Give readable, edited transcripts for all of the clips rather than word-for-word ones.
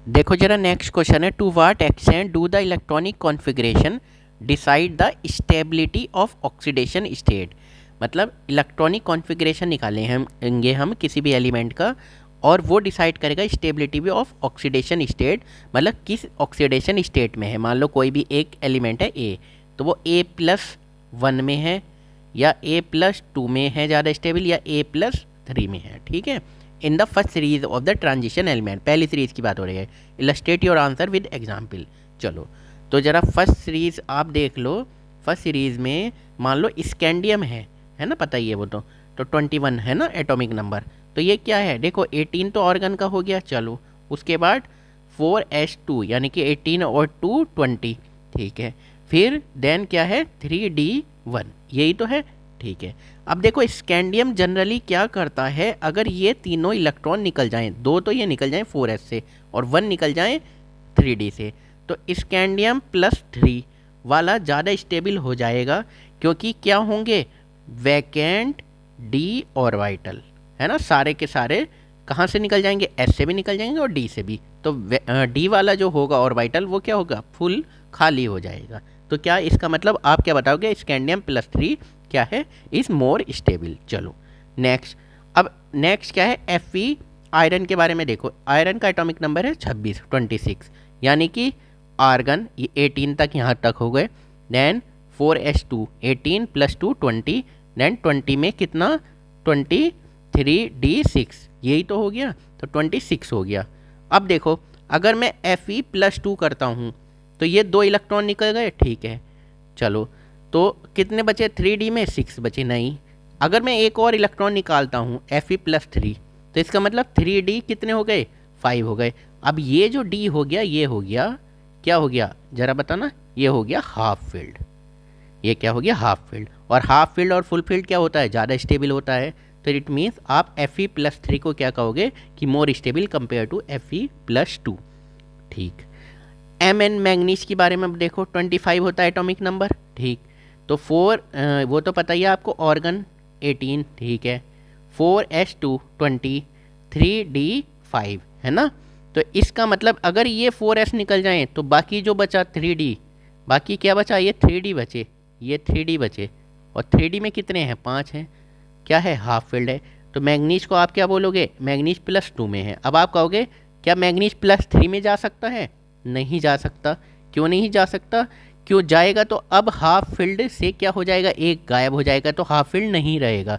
देखो जरा next question है, to what extent do the electronic configuration decide the stability of oxidation state. मतलब electronic configuration निकालें हम किसी भी एलिमेंट का, और वो डिसाइड करेगा स्टेबिलिटी भी ऑफ ऑक्सीडेशन स्टेट, मतलब किस ऑक्सीडेशन स्टेट में है। मान लो कोई भी एक एलिमेंट है ए, तो वो A+1 में है या A+2 में है ज़्यादा स्टेबल, या A+3 में है, ठीक है। In the first series of the transition element, पहली सीरीज की बात हो रही है। Illustrate your answer with example. चलो तो ज़रा फर्स्ट सीरीज आप देख लो। फर्स्ट सीरीज में मान लो स्कैंडियम है ना, पता ही है वो तो 21 है ना एटॉमिक नंबर। तो ये क्या है, देखो 18 तो ऑर्गन का हो गया। चलो उसके बाद 4s2 यानी कि 18 और 2 20, ठीक है। फिर देन क्या है 3d1, यही तो है, ठीक है। अब देखो स्कैंडियम जनरली क्या करता है, अगर ये तीनों इलेक्ट्रॉन निकल जाएं, दो तो ये निकल जाएं 4s से और 1 निकल जाएं 3d से, तो स्कैंडियम +3 वाला ज़्यादा स्टेबल हो जाएगा, क्योंकि क्या होंगे वैकेंट डी ऑर्बिटल, है ना। सारे के सारे कहाँ से निकल जाएंगे, एस से भी निकल जाएंगे और डी से भी। तो डी वाला जो होगा ऑर्बिटल वो क्या होगा, फुल खाली हो जाएगा। तो क्या इसका मतलब आप क्या बताओगे, स्कैंडियम +3 क्या है, इज़ मोर स्टेबल। चलो नेक्स्ट। अब नेक्स्ट क्या है, Fe आयरन के बारे में देखो। आयरन का एटॉमिक नंबर है 26, यानी कि आर्गन ये 18 तक यहाँ तक हो गए। देन 4s2 18 + 2 20, देन 20 में कितना 23d6, यही तो हो गया, तो 26 हो गया। अब देखो अगर मैं Fe+2 करता हूँ तो ये 2 इलेक्ट्रॉन निकल गए, ठीक है। चलो तो कितने बचे 3d में, 6 बचे। नहीं, अगर मैं एक और इलेक्ट्रॉन निकालता हूँ Fe+3, तो इसका मतलब 3d कितने हो गए, 5 हो गए। अब ये जो d हो गया, ये हो गया, क्या हो गया ज़रा बताना, ये हो गया हाफ फील्ड। ये क्या हो गया, हाफ फील्ड। और हाफ फील्ड और फुल फील्ड क्या होता है, ज़्यादा स्टेबल होता है। तो इट मीन्स आप Fe+3 को क्या कहोगे कि more stable compare to Fe+2, ठीक। Mn मैग्नीज के बारे में अब देखो 25 होता है एटॉमिक नंबर, ठीक। तो 4 वो तो पता ही है आपको, ऑर्गन 18, ठीक है। 4s2 20, 3d5, है ना। तो इसका मतलब अगर ये 4s निकल जाएं तो बाकी जो बचा 3d, बाकी क्या बचा, ये 3d बचे, ये 3d बचे। और 3d में कितने हैं, 5 हैं, क्या है, हाफ फील्ड है। तो मैग्नीज को आप क्या बोलोगे, मैग्नीज +2 में है। अब आप कहोगे क्या मैग्नीज +3 में जा सकता है, नहीं जा सकता। क्यों नहीं जा सकता, क्यों जाएगा, तो अब हाफ फील्ड से क्या हो जाएगा, एक गायब हो जाएगा, तो हाफ फील्ड नहीं रहेगा,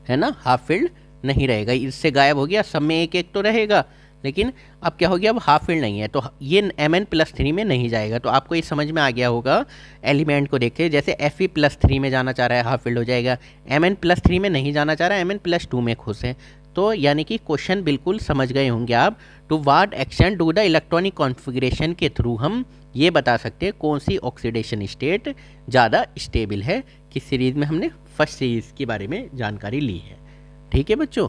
है ना। हाफ फील्ड नहीं रहेगा, इससे गायब हो गया, सब में एक एक तो रहेगा, लेकिन अब क्या हो गया, अब हाफ फील्ड नहीं है, तो ये Mn+3 में नहीं जाएगा। तो आपको ये समझ में आ गया होगा एलिमेंट को देख के, जैसे Fe+3 में जाना चाह रहा है हाफ फील्ड हो जाएगा, Mn+3 में नहीं जाना चाह रहा है, Mn+2 में खुश है। तो यानी कि क्वेश्चन बिल्कुल समझ गए होंगे आप। To what extent do the electronic configuration के थ्रू हम ये बता सकते हैं कौन सी ऑक्सीडेशन स्टेट ज़्यादा स्टेबल है। किस सीरीज़ में हमने फर्स्ट सीरीज़ के बारे में जानकारी ली है, ठीक है बच्चों।